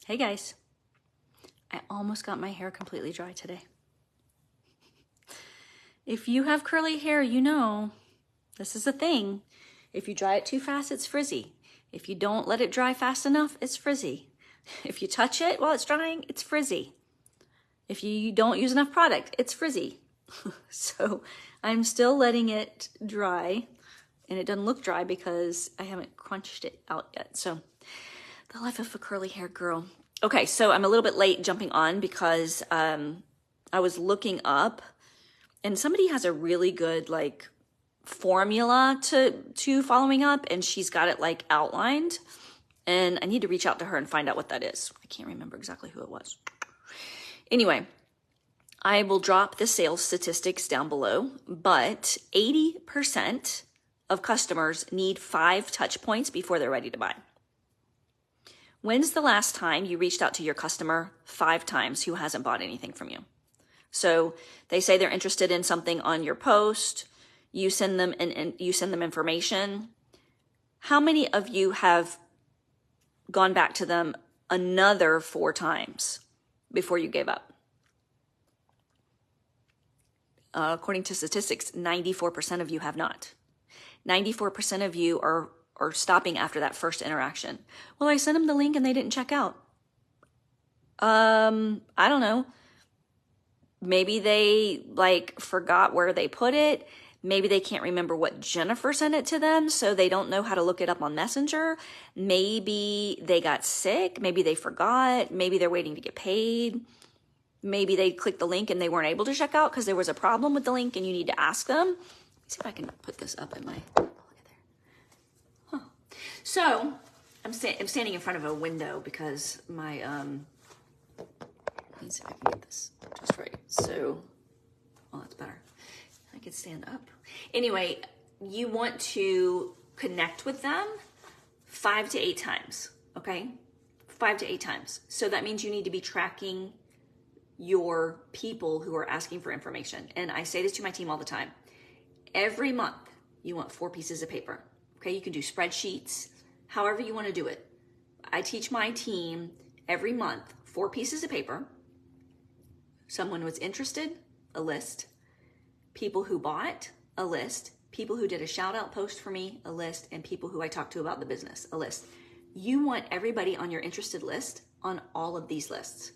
Hey guys, I almost got my hair completely dry today. If you have curly hair, you know this is a thing. If you dry it too fast, it's frizzy. If you don't let it dry fast enough, it's frizzy. If you touch it while it's drying, it's frizzy. If you don't use enough product, it's frizzy. So I'm still letting it dry, and it doesn't look dry because I haven't crunched it out yet. So the life of a curly hair girl. Okay, so I'm a little bit late jumping on because I was looking up, and somebody has a really good like formula to following up, and she's got it like outlined, and I need to reach out to her and find out what that is. I can't remember exactly who it was. Anyway, I will drop the sales statistics down below, but 80% of customers need 5 touch points before they're ready to buy. When's the last time you reached out to your customer 5 times who hasn't bought anything from you? So they say they're interested in something on your post. You send them information. How many of you have gone back to them another 4 times before you gave up? According to statistics, 94% of you have not. 94% of you are stopping after that first interaction. Well, I sent them the link and they didn't check out. I don't know. Maybe they like forgot where they put it. Maybe they can't remember what Jennifer sent it to them, so they don't know how to look it up on Messenger. Maybe they got sick. Maybe they forgot. Maybe they're waiting to get paid. Maybe they clicked the link and they weren't able to check out because there was a problem with the link and you need to ask them. Let me see if I can put this up in my, look at there. Huh. So I'm standing in front of a window because my, let me see if I can get this just right. So, well, that's better. I can stand up. Anyway, you want to connect with them 5 to 8 times, okay? 5 to 8 times. So that means you need to be tracking your people who are asking for information. And I say this to my team all the time. Every month, you want 4 pieces of paper, okay? You can do spreadsheets, however you want to do it. I teach my team every month 4 pieces of paper. Someone was interested, a list. People who bought, a list. People who did a shout out post for me, a list. And people who I talked to about the business, a list. You want everybody on your interested list on all of these lists.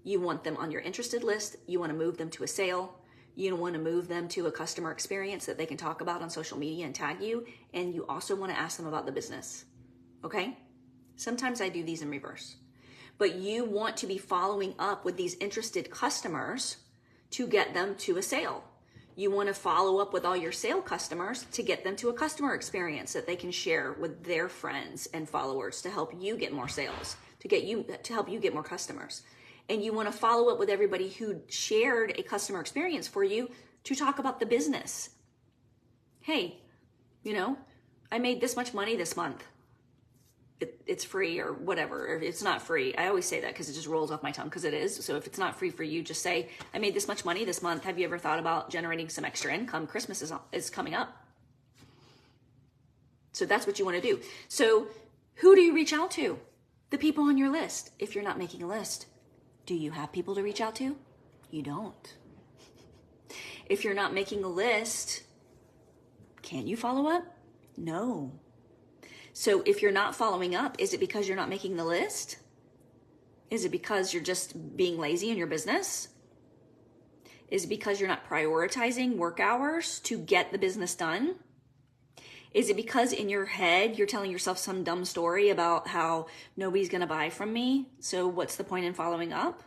You want them on your interested list. You want to move them to a sale. You want to move them to a customer experience that they can talk about on social media and tag you. And you also want to ask them about the business. Okay? Sometimes I do these in reverse. But you want to be following up with these interested customers to get them to a sale. You want to follow up with all your sale customers to get them to a customer experience that they can share with their friends and followers to help you get more sales, to help you get more customers. And you want to follow up with everybody who shared a customer experience for you to talk about the business. Hey, I made this much money this month. It's free or whatever. Or it's not free. I always say that because it just rolls off my tongue because it is. So if it's not free for you, just say, I made this much money this month. Have you ever thought about generating some extra income? Christmas is coming up. So that's what you want to do. So who do you reach out to? The people on your list. If you're not making a list, do you have people to reach out to? You don't. If you're not making a list, can you follow up? No. So if you're not following up, is it because you're not making the list? Is it because you're just being lazy in your business? Is it because you're not prioritizing work hours to get the business done? Is it because in your head you're telling yourself some dumb story about how nobody's going to buy from me? So what's the point in following up?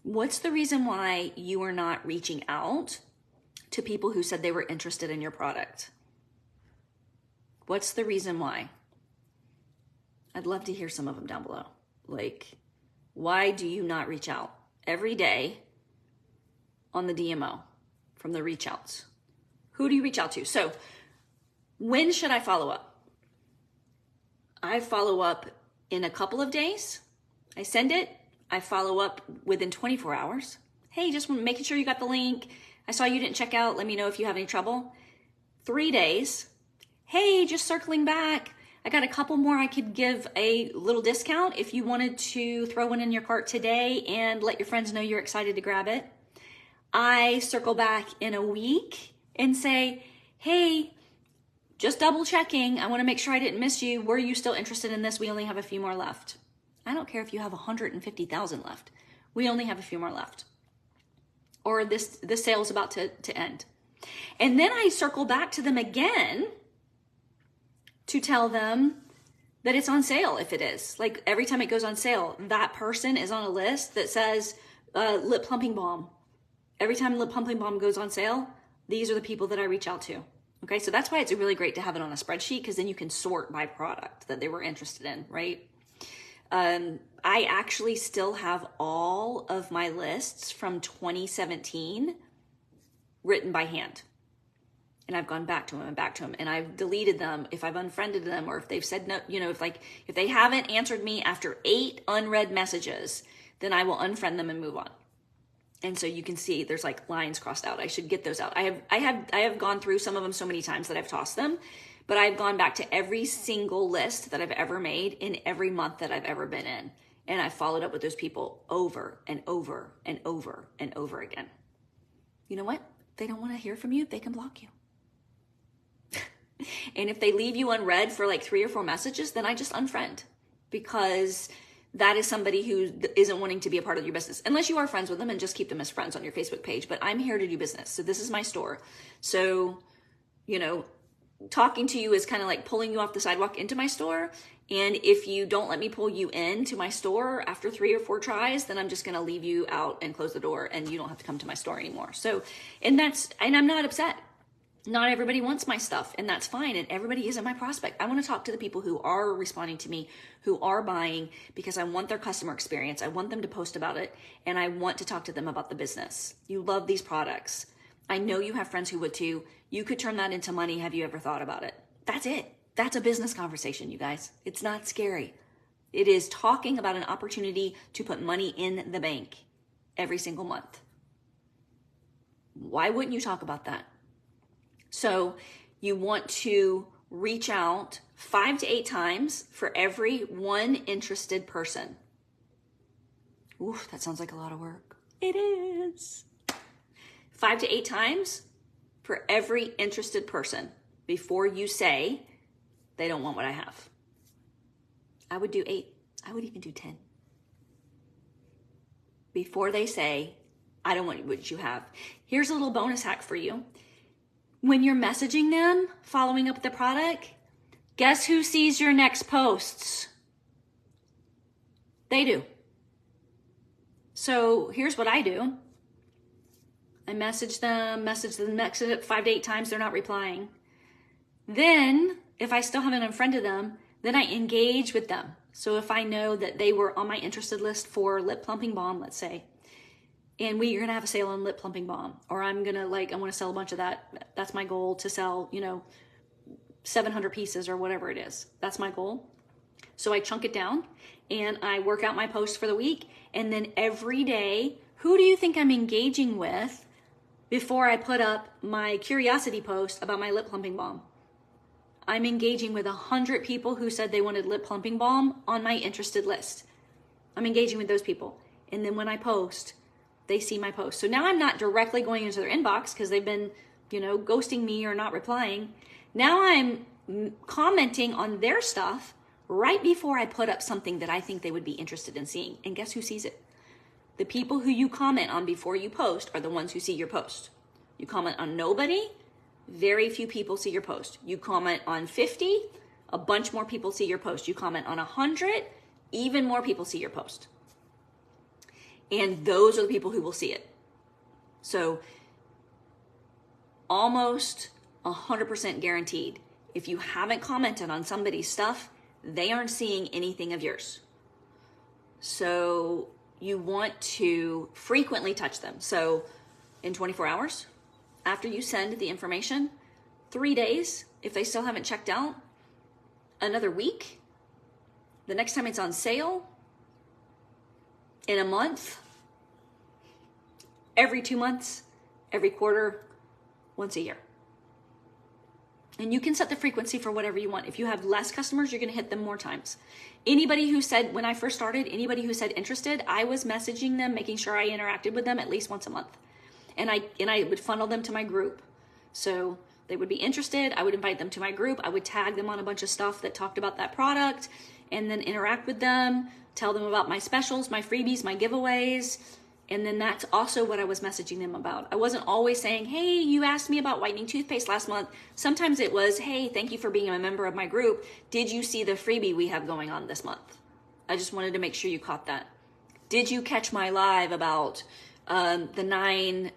What's the reason why you are not reaching out to people who said they were interested in your product? What's the reason why? I'd love to hear some of them down below. Like, why do you not reach out every day on the DMO from the reach outs? Who do you reach out to? So when should I follow up? I follow up in a couple of days. I send it. I follow up within 24 hours. Hey, just making sure you got the link. I saw you didn't check out. Let me know if you have any trouble. 3 days. Hey, just circling back. I got a couple more I could give a little discount if you wanted to throw one in your cart today and let your friends know you're excited to grab it. I circle back in a week and say, hey, just double checking. I want to make sure I didn't miss you. Were you still interested in this? We only have a few more left. I don't care if you have 150,000 left. We only have a few more left. Or this sale is about to end. And then I circle back to them again to tell them that it's on sale if it is. Like every time it goes on sale, that person is on a list that says lip plumping balm. Every time lip plumping balm goes on sale, these are the people that I reach out to. Okay, so that's why it's really great to have it on a spreadsheet, because then you can sort by product that they were interested in, right? I actually still have all of my lists from 2017 written by hand. And I've gone back to them and back to them, and I've deleted them if I've unfriended them, or if they've said no, if they haven't answered me after 8 unread messages, then I will unfriend them and move on. And so you can see there's like lines crossed out. I should get those out. I have gone through some of them so many times that I've tossed them, but I've gone back to every single list that I've ever made in every month that I've ever been in. And I've followed up with those people over and over and over and over again. You know what? If they don't want to hear from you, they can block you. And if they leave you unread for like 3 or 4 messages, then I just unfriend, because that is somebody who isn't wanting to be a part of your business. Unless you are friends with them, and just keep them as friends on your Facebook page. But I'm here to do business. So this is my store. So, talking to you is kind of like pulling you off the sidewalk into my store. And if you don't let me pull you into my store after 3 or 4 tries, then I'm just going to leave you out and close the door, and you don't have to come to my store anymore. So, and I'm not upset. Not everybody wants my stuff, and that's fine. And everybody isn't my prospect. I want to talk to the people who are responding to me, who are buying, because I want their customer experience. I want them to post about it, and I want to talk to them about the business. You love these products. I know you have friends who would too. You could turn that into money. Have you ever thought about it? That's it. That's a business conversation, you guys. It's not scary. It is talking about an opportunity to put money in the bank every single month. Why wouldn't you talk about that? So you want to reach out 5 to 8 times for every 1 interested person. Oof, that sounds like a lot of work. It is. 5 to 8 times for every interested person before you say they don't want what I have. I would do 8. I would even do 10. Before they say, I don't want what you have. Here's a little bonus hack for you. When you're messaging them, following up with the product, guess who sees your next posts? They do. So here's what I do. I message them it 5 to 8 times, they're not replying. Then, if I still haven't unfriended them, then I engage with them. So if I know that they were on my interested list for lip plumping balm, let's say, and we're gonna have a sale on lip plumping balm, or I want to sell a bunch of that. That's my goal, to sell, 700 pieces or whatever it is. That's my goal. So I chunk it down and I work out my post for the week. And then every day, who do you think I'm engaging with before I put up my curiosity post about my lip plumping balm? I'm engaging with 100 people who said they wanted lip plumping balm on my interested list. I'm engaging with those people. And then when I post, they see my post. So now I'm not directly going into their inbox because they've been, ghosting me or not replying. Now I'm commenting on their stuff right before I put up something that I think they would be interested in seeing. And guess who sees it? The people who you comment on before you post are the ones who see your post. You comment on nobody, very few people see your post. You comment on 50, a bunch more people see your post. You comment on 100, even more people see your post. And those are the people who will see it. So almost 100% guaranteed. If you haven't commented on somebody's stuff, they aren't seeing anything of yours. So you want to frequently touch them. So in 24 hours, after you send the information, 3 days, if they still haven't checked out, another week, the next time it's on sale, in a month, every 2 months, every quarter, once a year. And you can set the frequency for whatever you want. If you have less customers, you're going to hit them more times. Anybody who said, when I first started, anybody who said interested, I was messaging them, making sure I interacted with them at least once a month. And I would funnel them to my group. So they would be interested. I would invite them to my group. I would tag them on a bunch of stuff that talked about that product, and then interact with them, tell them about my specials, my freebies, my giveaways. And then that's also what I was messaging them about. I wasn't always saying, hey, you asked me about whitening toothpaste last month. Sometimes it was, hey, thank you for being a member of my group. Did you see the freebie we have going on this month? I just wanted to make sure you caught that. Did you catch my live about the nine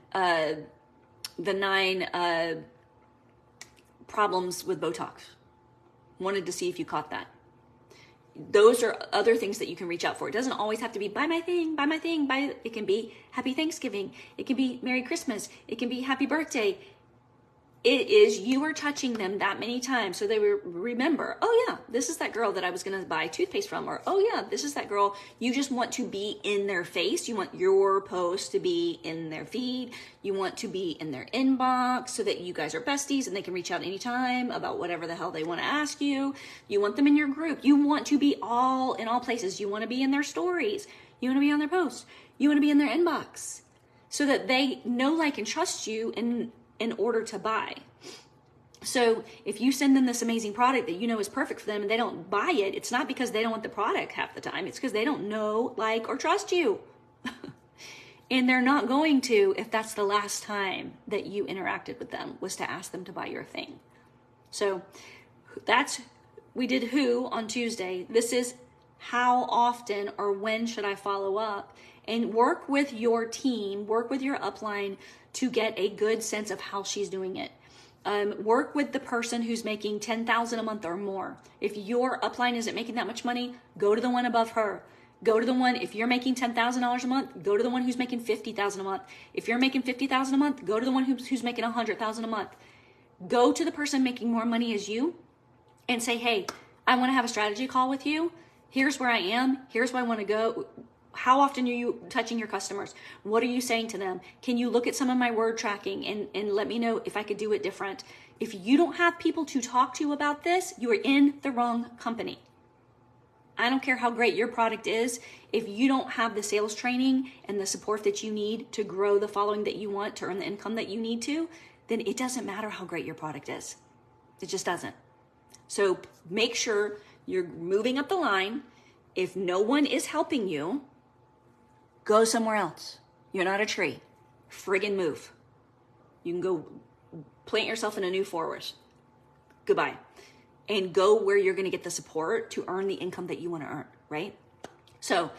problems with Botox? Wanted to see if you caught that. Those are other things that you can reach out for. It doesn't always have to be buy my thing, buy my thing, buy. It can be happy Thanksgiving. It can be Merry Christmas. It can be happy birthday. It is you are touching them that many times so they remember, oh yeah, this is that girl that I was going to buy toothpaste from, or oh yeah, this is that girl. You just want to be in their face. You want your post to be in their feed. You want to be in their inbox so that you guys are besties and they can reach out anytime about whatever the hell they want to ask you. You want them in your group. You want to be in all places. You want to be in their stories. You want to be on their posts. You want to be in their inbox so that they know, like, and trust you in order to buy. So if you send them this amazing product that you know is perfect for them and they don't buy it, it's not because they don't want the product half the time. It's because they don't know, like, or trust you. And they're not going to if that's the last time that you interacted with them was to ask them to buy your thing. So we did who on Tuesday. This is how often or when should I follow up, and work with your team, work with your upline to get a good sense of how she's doing it. Work with the person who's making $10,000 a month or more. If your upline isn't making that much money, go to the one above her. Go to the one, if you're making $10,000 a month, go to the one who's making $50,000 a month. If you're making $50,000 a month, go to the one who's making $100,000 a month. Go to the person making more money as you and say, hey, I want to have a strategy call with you. Here's where I am. Here's where I want to go. How often are you touching your customers? What are you saying to them? Can you look at some of my word tracking and let me know if I could do it different? If you don't have people to talk to about this, you are in the wrong company. I don't care how great your product is. If you don't have the sales training and the support that you need to grow the following that you want, to earn the income that you need to, then it doesn't matter how great your product is. It just doesn't. So make sure you're moving up the line. If no one is helping you, go somewhere else. You're not a tree. Friggin' move. You can go plant yourself in a new forest. Goodbye. And go where you're going to get the support to earn the income that you want to earn, right? So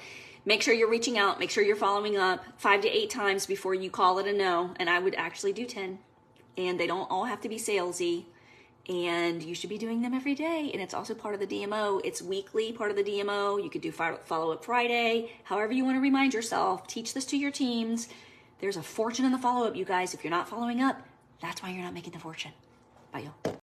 make sure you're reaching out. Make sure you're following up 5 to 8 times before you call it a no. And I would actually do 10. And they don't all have to be salesy. And you should be doing them every day. And it's also part of the DMO. It's weekly, part of the DMO. You could do follow-up Friday. However you want to remind yourself. Teach this to your teams. There's a fortune in the follow-up, you guys. If you're not following up, that's why you're not making the fortune. Bye, y'all.